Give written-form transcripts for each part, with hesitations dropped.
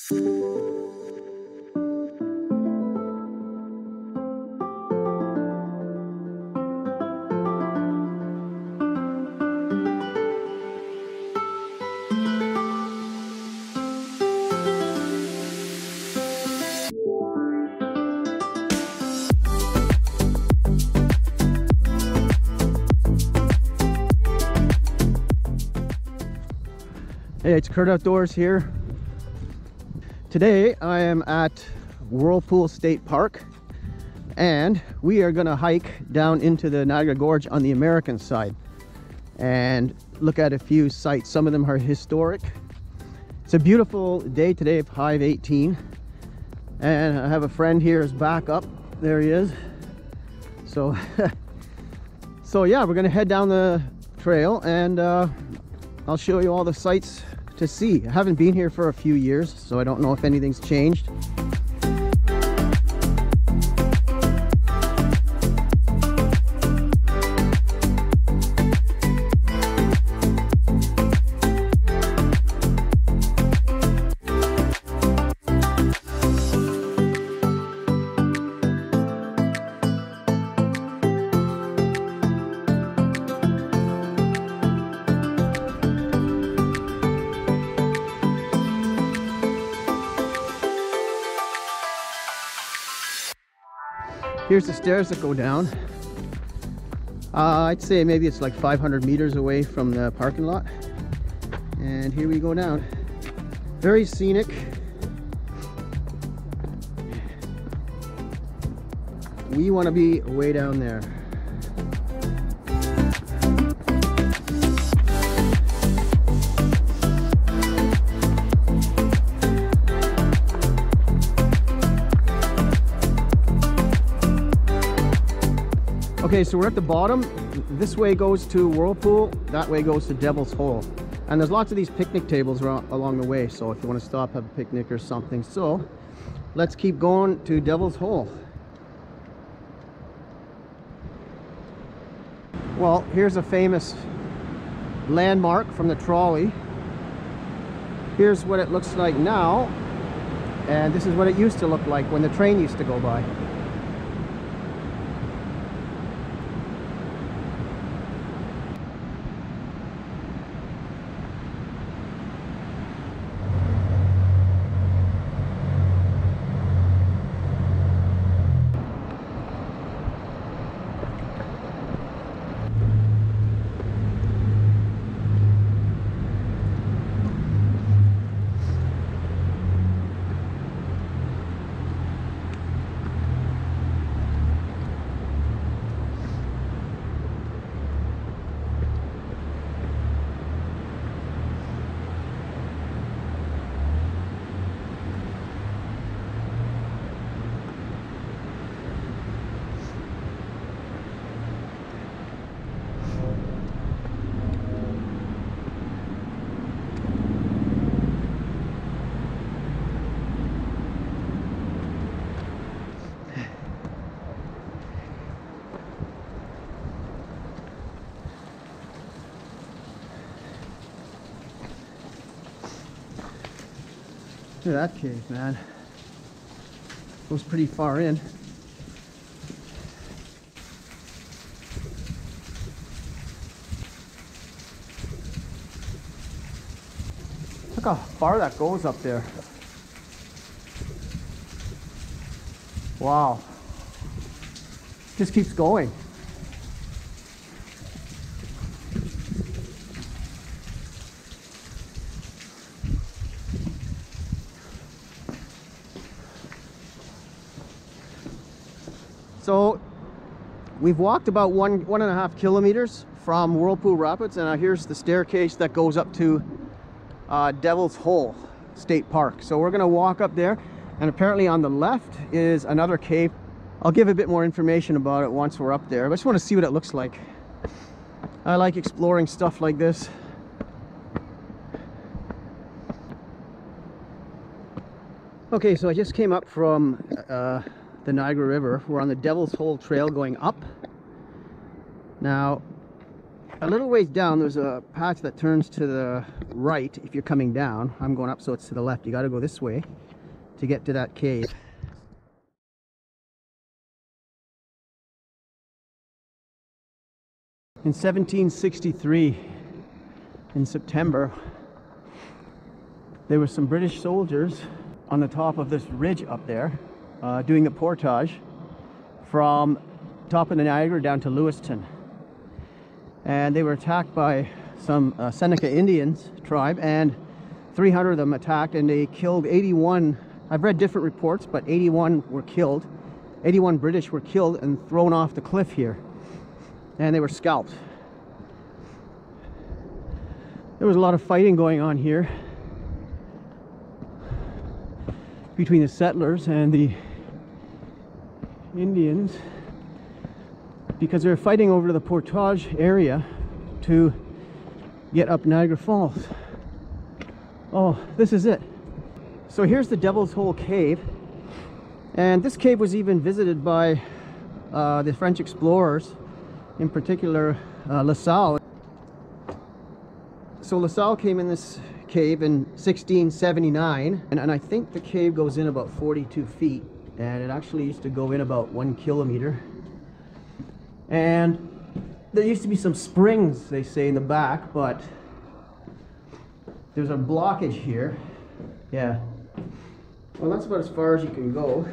Hey, it's Kurt Outdoors here. Today I am at Whirlpool State Park and we are gonna hike down into the Niagara Gorge on the American side and look at a few sites. Some of them are historic. It's a beautiful day today, high of 18, and I have a friend here is back up. There he is. So so yeah, we're gonna head down the trail and I'll show you all the sights to see. I haven't been here for a few years, so I don't know if anything's changed. Here's the stairs that go down. I'd say maybe it's like 500 meters away from the parking lot. And here we go down. Very scenic. We want to be way down there. Okay, so we're at the bottom. This way goes to Whirlpool, that way goes to Devil's Hole. And there's lots of these picnic tables along the way, so if you want to stop, have a picnic or something. So let's keep going to Devil's Hole. Well, here's a famous landmark from the trolley. Here's what it looks like now, and this is what it used to look like when the train used to go by. Look at that cave, man. Goes pretty far in. Look how far that goes up there. Wow. Just keeps going. So we've walked about one and a half kilometers from Whirlpool Rapids, and here's the staircase that goes up to Devil's Hole State Park. So we're gonna walk up there, and apparently on the left is another cave. I'll give a bit more information about it once we're up there, but I just want to see what it looks like. I like exploring stuff like this. Okay, so I just came up from the Niagara River. We're on the Devil's Hole Trail going up. Now, A little ways down, there's a patch that turns to the right if you're coming down. I'm going up, so it's to the left. You got to go this way to get to that cave. In 1763, in September, there were some British soldiers on the top of this ridge up there doing a portage from top of the Niagara down to Lewiston. And they were attacked by some Seneca Indians tribe, and 300 of them attacked, and they killed 81. I've read different reports, but 81 were killed. 81 British were killed and thrown off the cliff here, and they were scalped. There was a lot of fighting going on here between the settlers and the Indians, because they were fighting over the portage area to get up Niagara Falls. Oh, this is it. So here's the Devil's Hole Cave, and this cave was even visited by the French explorers, in particular La Salle. So La Salle came in this cave in 1679, and I think the cave goes in about 42 feet, and it actually used to go in about 1 kilometer. And there used to be some springs, they say, in the back, but there's a blockage here. Yeah. Well, that's about as far as you can go.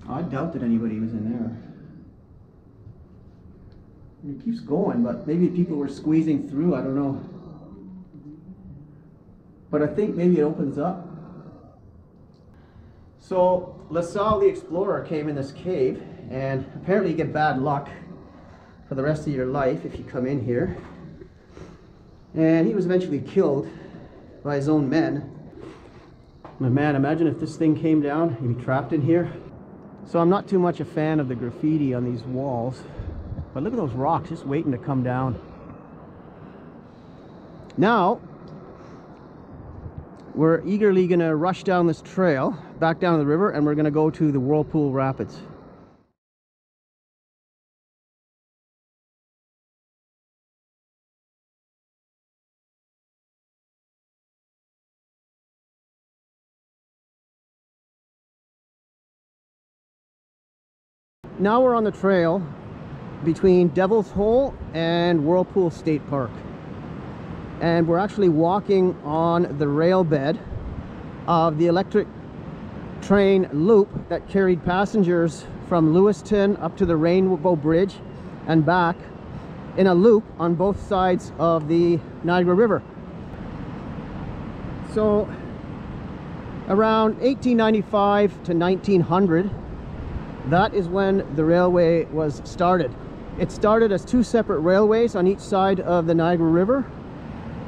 I doubt that anybody was in there. It keeps going, but maybe people were squeezing through, I don't know. But I think maybe it opens up. So La Salle the explorer came in this cave, and apparently you get bad luck for the rest of your life if you come in here. And he was eventually killed by his own men. But man, imagine if this thing came down, he'd be trapped in here. So I'm not too much a fan of the graffiti on these walls, but look at those rocks just waiting to come down. Now we're eagerly going to rush down this trail back down to the river, and we're going to go to the Whirlpool Rapids. Now we're on the trail between Devil's Hole and Whirlpool State Park, and we're actually walking on the rail bed of the electric train loop that carried passengers from Lewiston up to the Rainbow Bridge and back in a loop on both sides of the Niagara River. So around 1895 to 1900, that is when the railway was started. It started as two separate railways on each side of the Niagara River,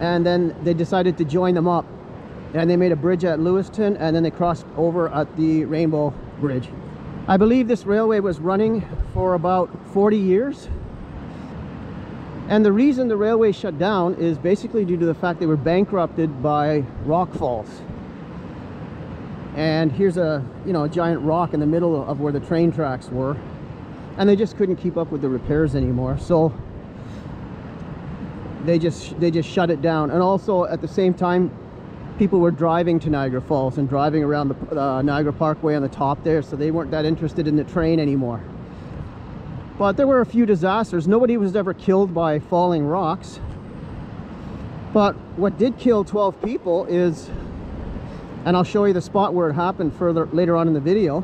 and then they decided to join them up, and they made a bridge at Lewiston, and then they crossed over at the Rainbow Bridge. I believe this railway was running for about 40 years, and the reason the railway shut down is basically due to the fact they were bankrupted by rock falls. And here's a giant rock in the middle of where the train tracks were, and they just couldn't keep up with the repairs anymore, so they just shut it down. And also at the same time, people were driving to Niagara Falls and driving around the Niagara Parkway on the top there, so they weren't that interested in the train anymore. But there were a few disasters. Nobody was ever killed by falling rocks, but what did kill 12 people is, and I'll show you the spot where it happened later on in the video.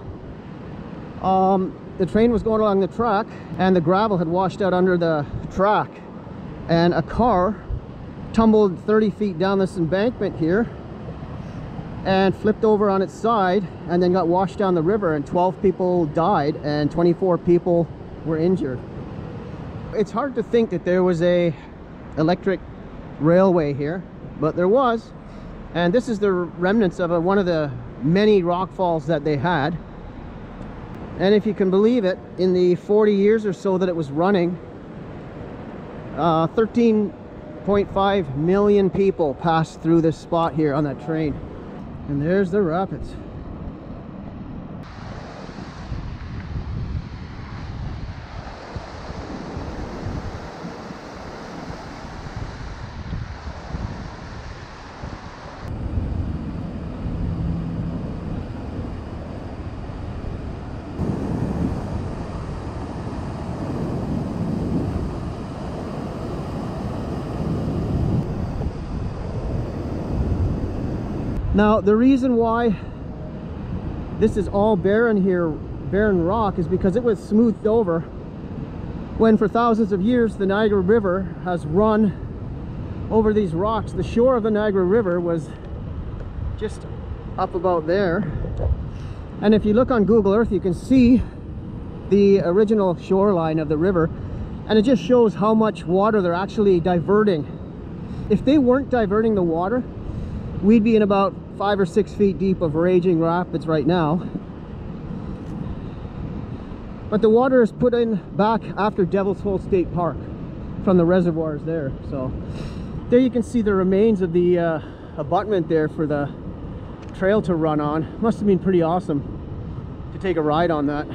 The train was going along the track, and the gravel had washed out under the track, and a car tumbled 30 feet down this embankment here and flipped over on its side, and then got washed down the river, and 12 people died and 24 people were injured. It's hard to think that there was a electric railway here, but there was. And this is the remnants of one of the many rock falls that they had. And if you can believe it, in the 40 years or so that it was running, 13.5 million people passed through this spot here on that train. And there's the rapids. Now, the reason why this is all barren here, barren rock, is because it was smoothed over when for thousands of years the Niagara River has run over these rocks. The shore of the Niagara River was just up about there, and if you look on Google Earth you can see the original shoreline of the river, and it just shows how much water they're actually diverting. If they weren't diverting the water, we'd be in about 5 or 6 feet deep of raging rapids right now. But the water is put in back after Devil's Hole State Park from the reservoirs there. So there you can see the remains of the abutment there for the trail to run on. Must have been pretty awesome to take a ride on that.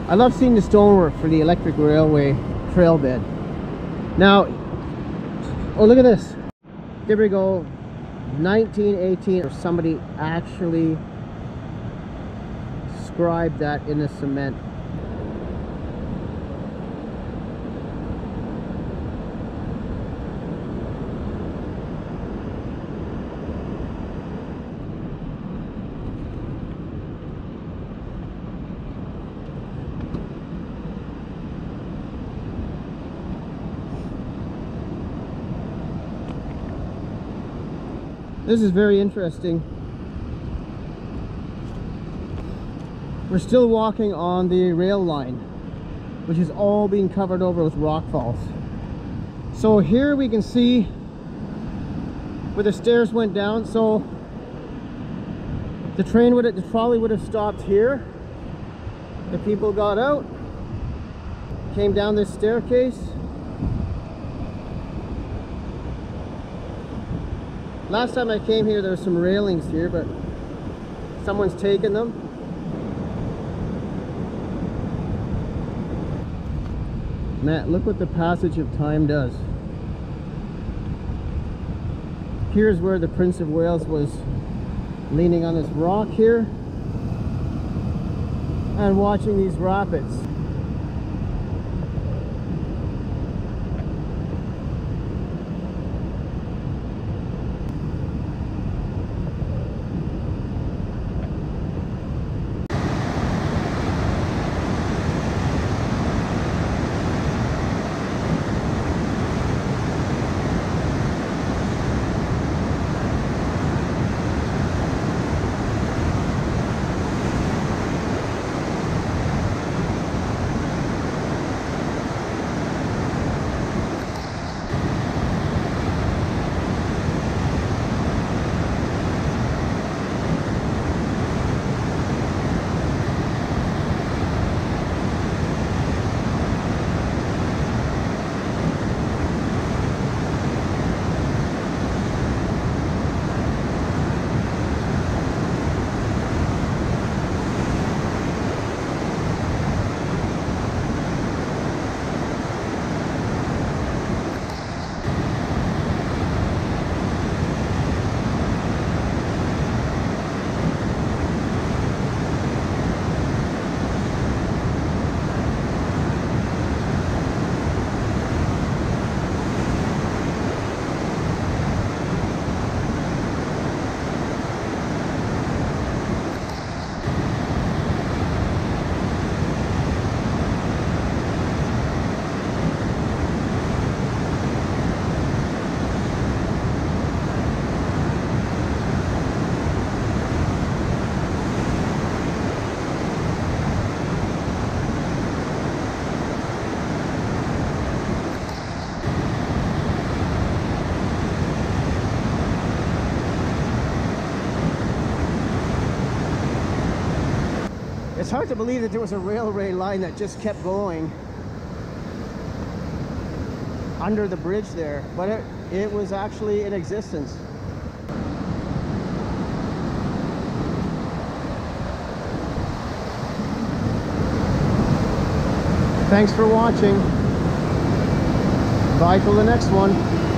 I love seeing the stonework for the electric railway trail bed. Now, oh, look at this. There we go. 1918, or somebody actually scribed that in the cement. This is very interesting. We're still walking on the rail line, which is all being covered over with rock falls. So here we can see where the stairs went down. So the trolley would have stopped here. The people got out, came down this staircase. Last time I came here there were some railings here, but someone's taken them. Matt, look what the passage of time does. Here's where the Prince of Wales was leaning on this rock here and watching these rapids. It's hard to believe that there was a railway line that just kept going under the bridge there, but it was actually in existence. Thanks for watching. Bye till the next one.